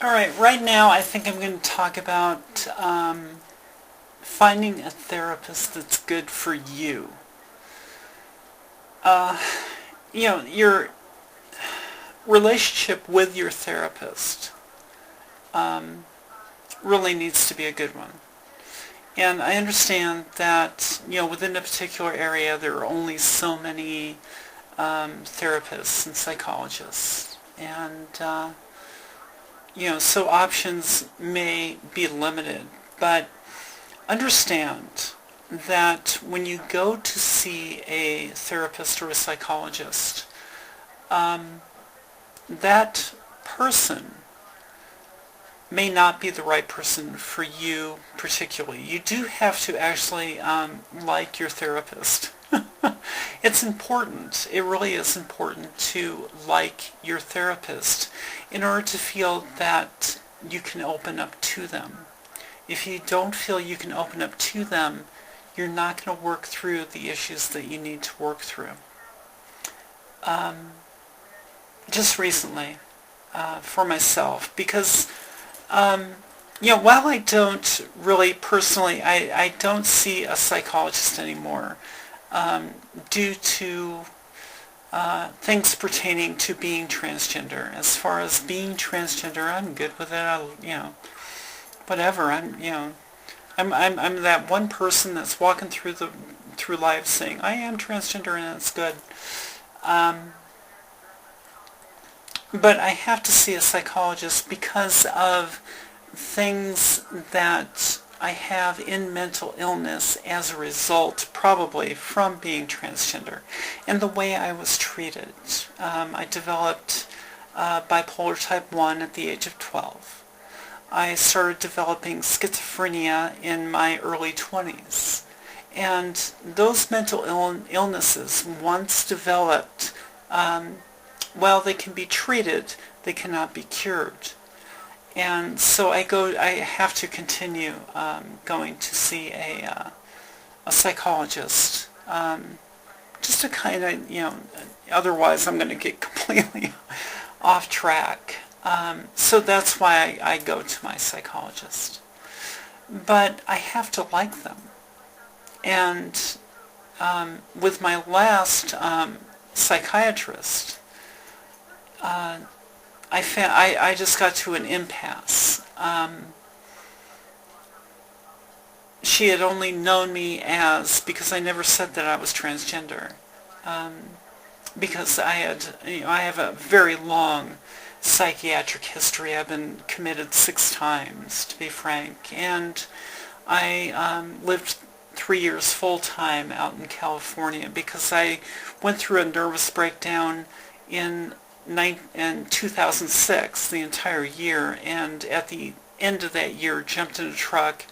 All right, right now I think I'm going to talk about finding a therapist that's good for you. Uh, your relationship with your therapist um, really needs to be a good one. And I understand that, within a particular area there are only so many therapists and psychologists. And, so options may be limited. But understand that when you go to see a therapist or a psychologist, that person may not be the right person for you particularly. You do have to actually like your therapist. It's important. It really is important to like your therapist in order to feel that you can open up to them. If you don't feel you can open up to them, you're not going to work through the issues that you need to work through. Just recently, for myself, because while I don't really personally, I don't see a psychologist anymore due to things pertaining to being transgender. As far as being transgender, I'm good with it. Whatever. I'm that one person that's walking through life saying I am transgender and it's good. But I have to see a psychologist because of things that I have in mental illness as a result, probably from being transgender, and the way I was treated. I developed bipolar type 1 at the age of 12. I started developing schizophrenia in my early 20s. And those mental illnesses, once developed, while they can be treated, they cannot be cured. And so I have to continue going to see a psychologist, just to kind of, otherwise I'm going to get completely off track. So that's why I go to my psychologist. But I have to like them. And with my last psychiatrist, I just got to an impasse. She had only known me because I never said that I was transgender. Because I have a very long psychiatric history. I've been committed 6 times, to be frank. And I lived 3 years full-time out in California because I went through a nervous breakdown in 2006, the entire year, and at the end of that year jumped in a truck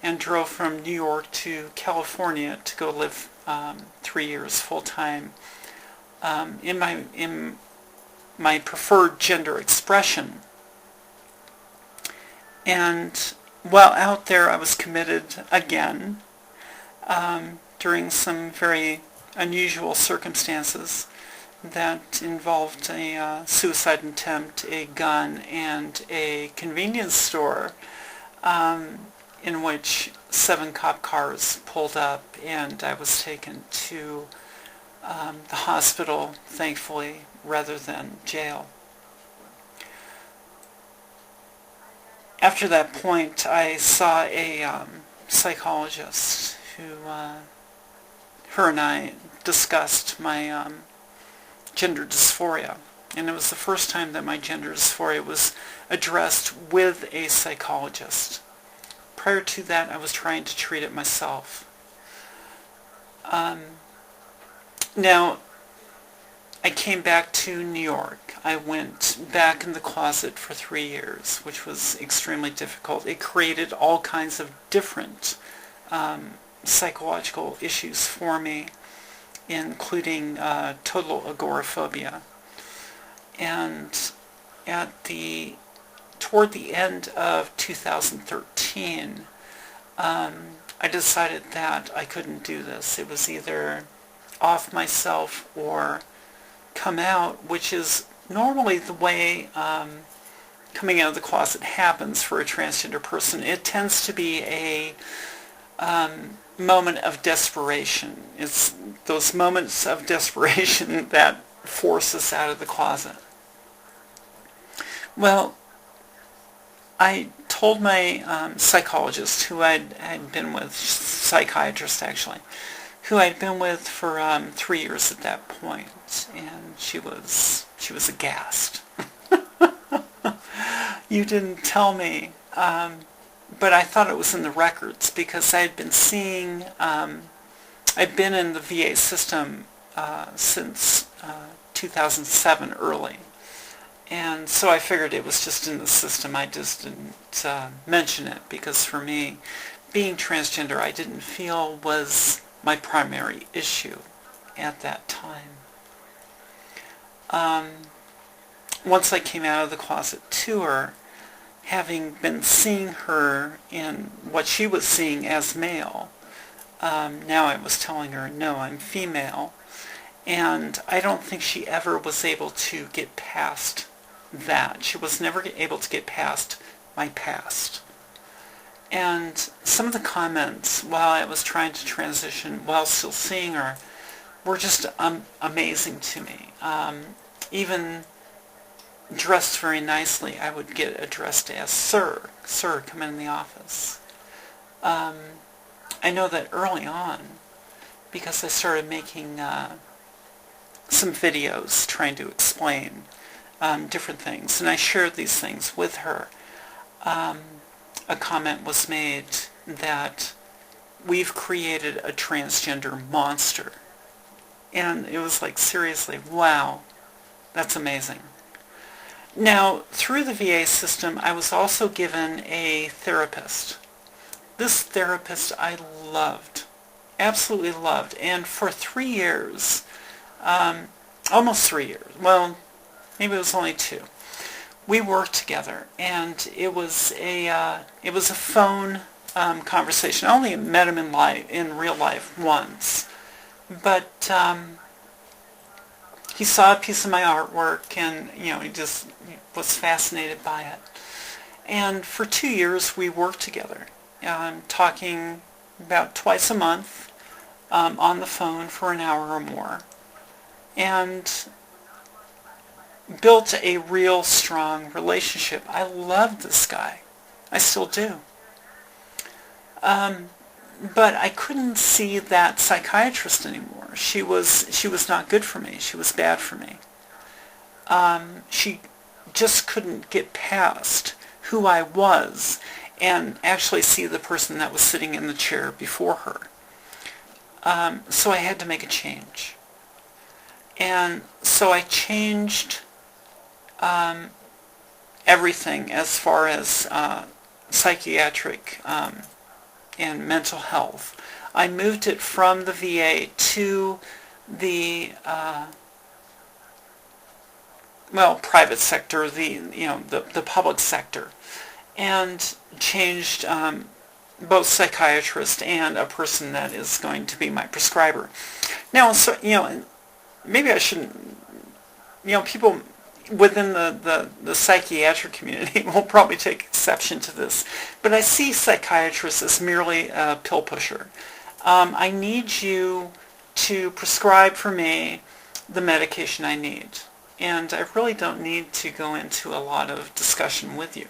and drove from New York to California to go live 3 years full-time in my preferred gender expression. And while out there I was committed again during some very unusual circumstances that involved a suicide attempt, a gun, and a convenience store in which 7 cop cars pulled up, and I was taken to the hospital, thankfully, rather than jail. After that point, I saw a psychologist who, her and I discussed my gender dysphoria, and it was the first time that my gender dysphoria was addressed with a psychologist. Prior to that, I was trying to treat it myself. Now, I came back to New York. I went back in the closet for 3 years, which was extremely difficult. It created all kinds of different psychological issues for me, including total agoraphobia. And toward the end of 2013, I decided that I couldn't do this. It was either off myself or come out, which is normally the way coming out of the closet happens for a transgender person, it tends to be a moment of desperation. It's those moments of desperation that force us out of the closet. Well, I told my psychologist, who I'd been with, psychiatrist actually, who I'd been with for 3 years at that point, and she was aghast. You didn't tell me, but I thought it was in the records because I'd been seeing, I'd been in the VA system since 2007 early. And so I figured it was just in the system. I just didn't mention it because for me, being transgender, I didn't feel was my primary issue at that time. Once I came out of the closet to her, having been seeing her in what she was seeing as male, now I was telling her, no, I'm female. And I don't think she ever was able to get past that. She was never able to get past my past. And some of the comments while I was trying to transition, while still seeing her, were just amazing to me. Even dressed very nicely, I would get addressed as sir. Sir, come in the office. I know that early on, because I started making some videos trying to explain different things, and I shared these things with her. A comment was made that we've created a transgender monster. And it was like, seriously, wow, that's amazing. Now, through the VA system, I was also given a therapist. This therapist I loved, absolutely loved, and for 3 years, almost 3 years, well, maybe it was only 2, we worked together, and it was a phone conversation. I only met him in real life once, but he saw a piece of my artwork, and he just was fascinated by it. And for 2 years we worked together, talking about twice a month on the phone for an hour or more, and built a real strong relationship. I loved this guy. I still do. But I couldn't see that psychiatrist anymore. She was not good for me. She was bad for me. She just couldn't get past who I was and actually see the person that was sitting in the chair before her. So I had to make a change. And so I changed everything as far as psychiatric and mental health. I moved it from the VA to the private sector, the public sector, and changed both psychiatrist and a person that is going to be my prescriber. Now, so maybe I shouldn't. People within the psychiatric community will probably take exception to this, but I see psychiatrists as merely a pill pusher. I need you to prescribe for me the medication I need, and I really don't need to go into a lot of discussion with you.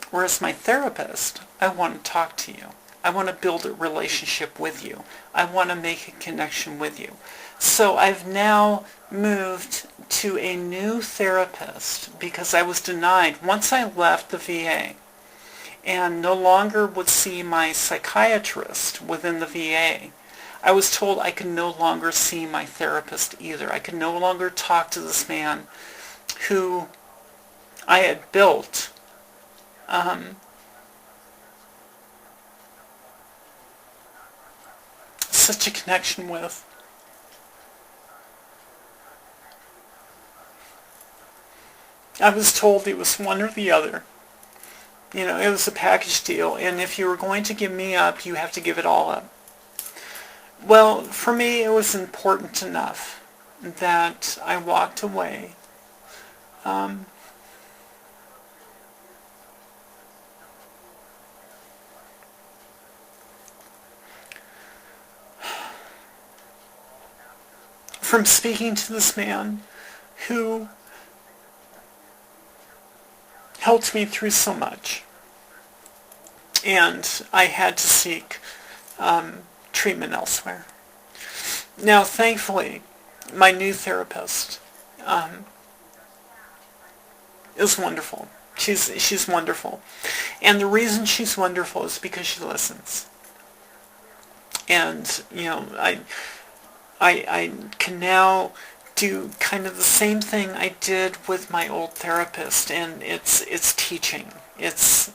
Whereas my therapist, I want to talk to you. I want to build a relationship with you. I want to make a connection with you. So I've now moved to a new therapist because I was denied once I left the VA and no longer would see my psychiatrist within the VA. I was told I could no longer see my therapist either. I could no longer talk to this man who I had built such a connection with. I was told it was one or the other. It was a package deal, and if you were going to give me up, you have to give it all up. Well, for me, it was important enough that I walked away from speaking to this man who helped me through so much. And I had to seek treatment elsewhere. Now, thankfully, my new therapist is wonderful. She's wonderful. And the reason she's wonderful is because she listens. And, I can now do kind of the same thing I did with my old therapist, and it's teaching. It's,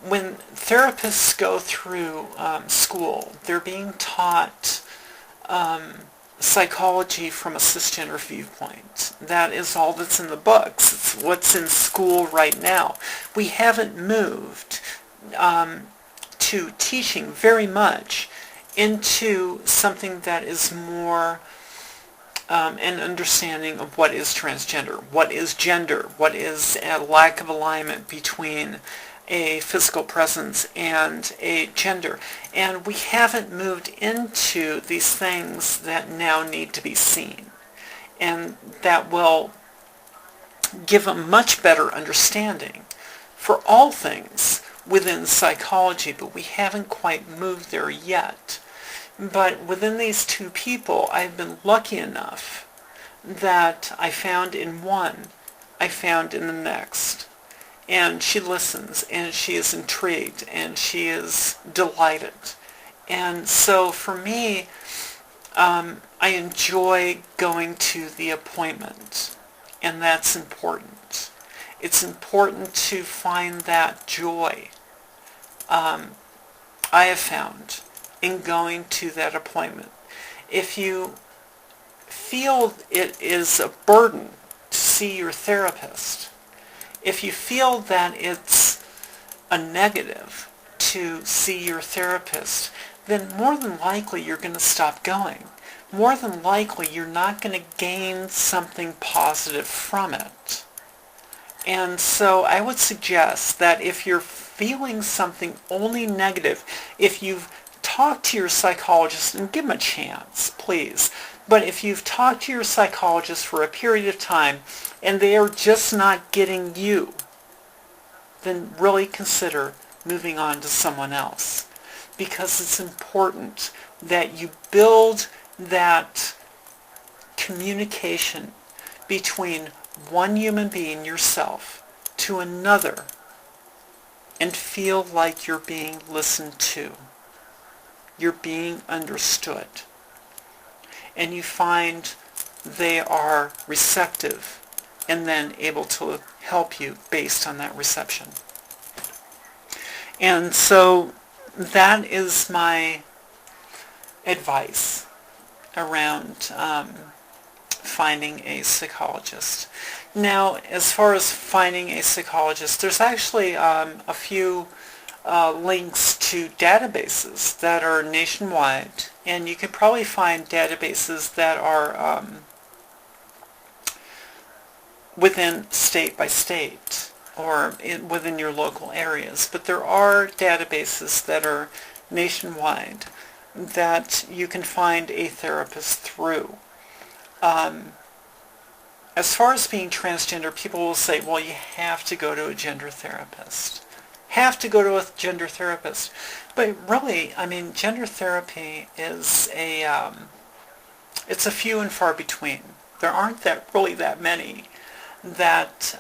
when therapists go through school, they're being taught psychology from a cisgender viewpoint. That is all that's in the books. It's what's in school right now. We haven't moved to teaching very much into something that is more an understanding of what is transgender, what is gender, what is a lack of alignment between a physical presence and a gender. And we haven't moved into these things that now need to be seen. And that will give a much better understanding for all things within psychology, but we haven't quite moved there yet. But within these two people, I've been lucky enough that I found in one, I found in the next. And she listens, and she is intrigued, and she is delighted. And so for me, I enjoy going to the appointment, and that's important. It's important to find that joy I have found in going to that appointment. If you feel it is a burden to see your therapist, if you feel that it's a negative to see your therapist, then more than likely you're going to stop going. More than likely you're not going to gain something positive from it. And so I would suggest that if you're feeling something only negative, if you've talked to your psychologist, and give them a chance, please. But if you've talked to your psychologist for a period of time and they are just not getting you, then really consider moving on to someone else. Because it's important that you build that communication between one human being, yourself, to another, and feel like you're being listened to. You're being understood. And you find they are receptive and then able to help you based on that reception. And so that is my advice around finding a psychologist. Now, as far as finding a psychologist, there's actually a few links to databases that are nationwide, and you can probably find databases that are within state by state or within your local areas. But there are databases that are nationwide that you can find a therapist through. As far as being transgender, people will say, well, you have to go to a gender therapist. Have to go to a gender therapist. But really, I mean, gender therapy is it's a few and far between. There aren't really that many that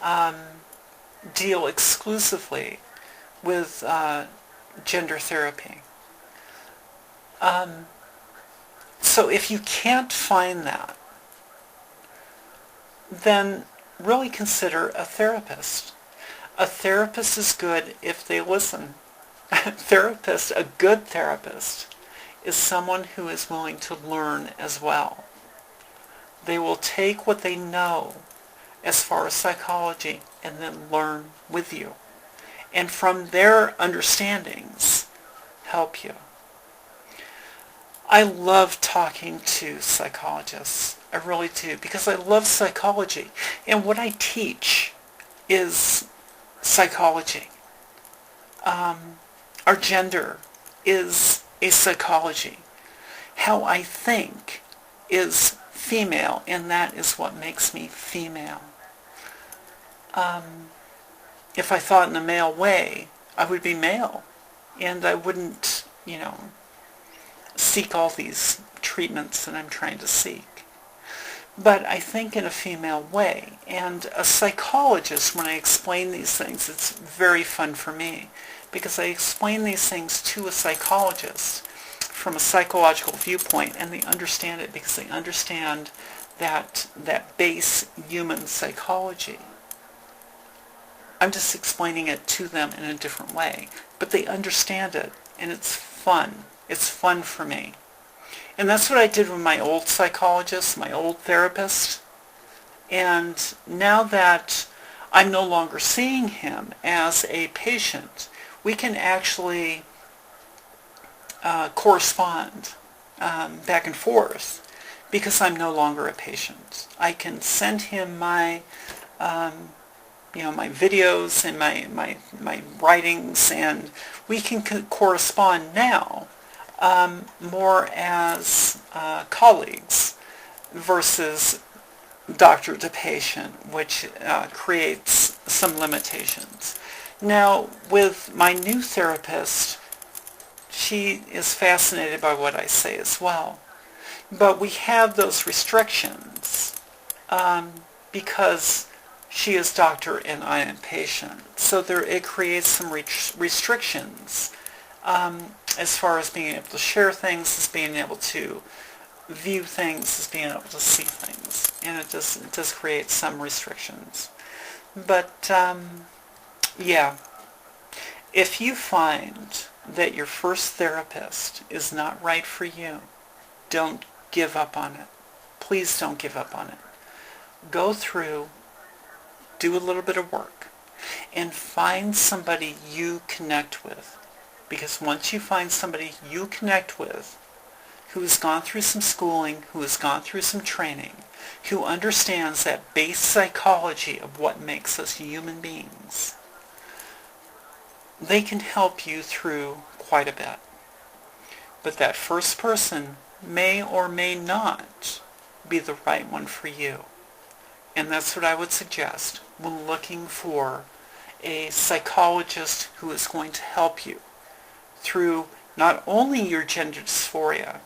deal exclusively with gender therapy. So if you can't find that, then really consider a therapist. A therapist is good if they listen. A good therapist, is someone who is willing to learn as well. They will take what they know as far as psychology and then learn with you. And from their understandings, help you. I love talking to psychologists. I really do, because I love psychology. And what I teach is psychology. Our gender is a psychology. How I think is female, and that is what makes me female. If I thought in a male way, I would be male, and I wouldn't, seek all these treatments that I'm trying to seek. But I think in a female way. And a psychologist, when I explain these things, it's very fun for me, because I explain these things to a psychologist from a psychological viewpoint, and they understand it because they understand that base human psychology. I'm just explaining it to them in a different way, but they understand it, and it's fun. It's fun for me. And that's what I did with my old psychologist, my old therapist. And now that I'm no longer seeing him as a patient, we can actually correspond back and forth, because I'm no longer a patient. I can send him my my videos and my writings, and we can correspond now more as colleagues versus doctor to patient, which creates some limitations. Now, with my new therapist, she is fascinated by what I say as well. But we have those restrictions because she is doctor and I am patient. So it creates some restrictions as far as being able to share things, as being able to view things, as being able to see things. And it does create some restrictions. But, yeah, if you find that your first therapist is not right for you, don't give up on it. Please don't give up on it. Go through, do a little bit of work, and find somebody you connect with. Because once you find somebody you connect with who has gone through some schooling, who has gone through some training, who understands that base psychology of what makes us human beings, they can help you through quite a bit. But that first person may or may not be the right one for you. And that's what I would suggest when looking for a psychologist who is going to help you through not only your gender dysphoria,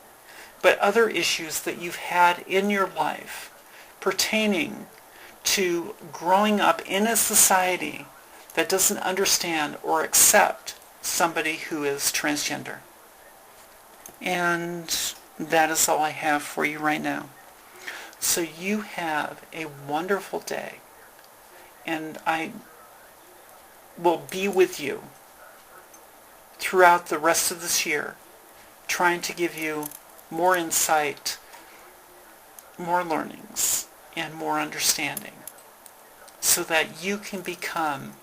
but other issues that you've had in your life pertaining to growing up in a society that doesn't understand or accept somebody who is transgender. And that is all I have for you right now. So you have a wonderful day, and I will be with you throughout the rest of this year, trying to give you more insight, more learnings, and more understanding, so that you can become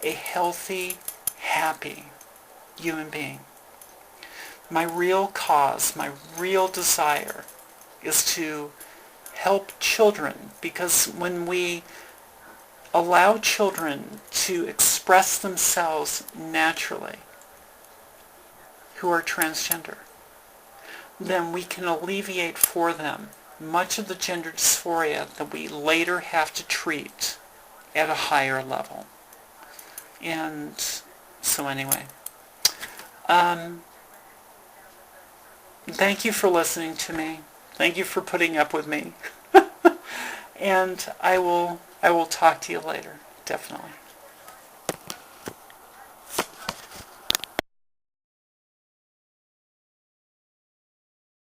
a healthy, happy human being. My real cause, my real desire is to help children, because when we allow children to express themselves naturally who are transgender, then we can alleviate for them much of the gender dysphoria that we later have to treat at a higher level. And so anyway, thank you for listening to me. Thank you for putting up with me. And I will talk to you later, definitely.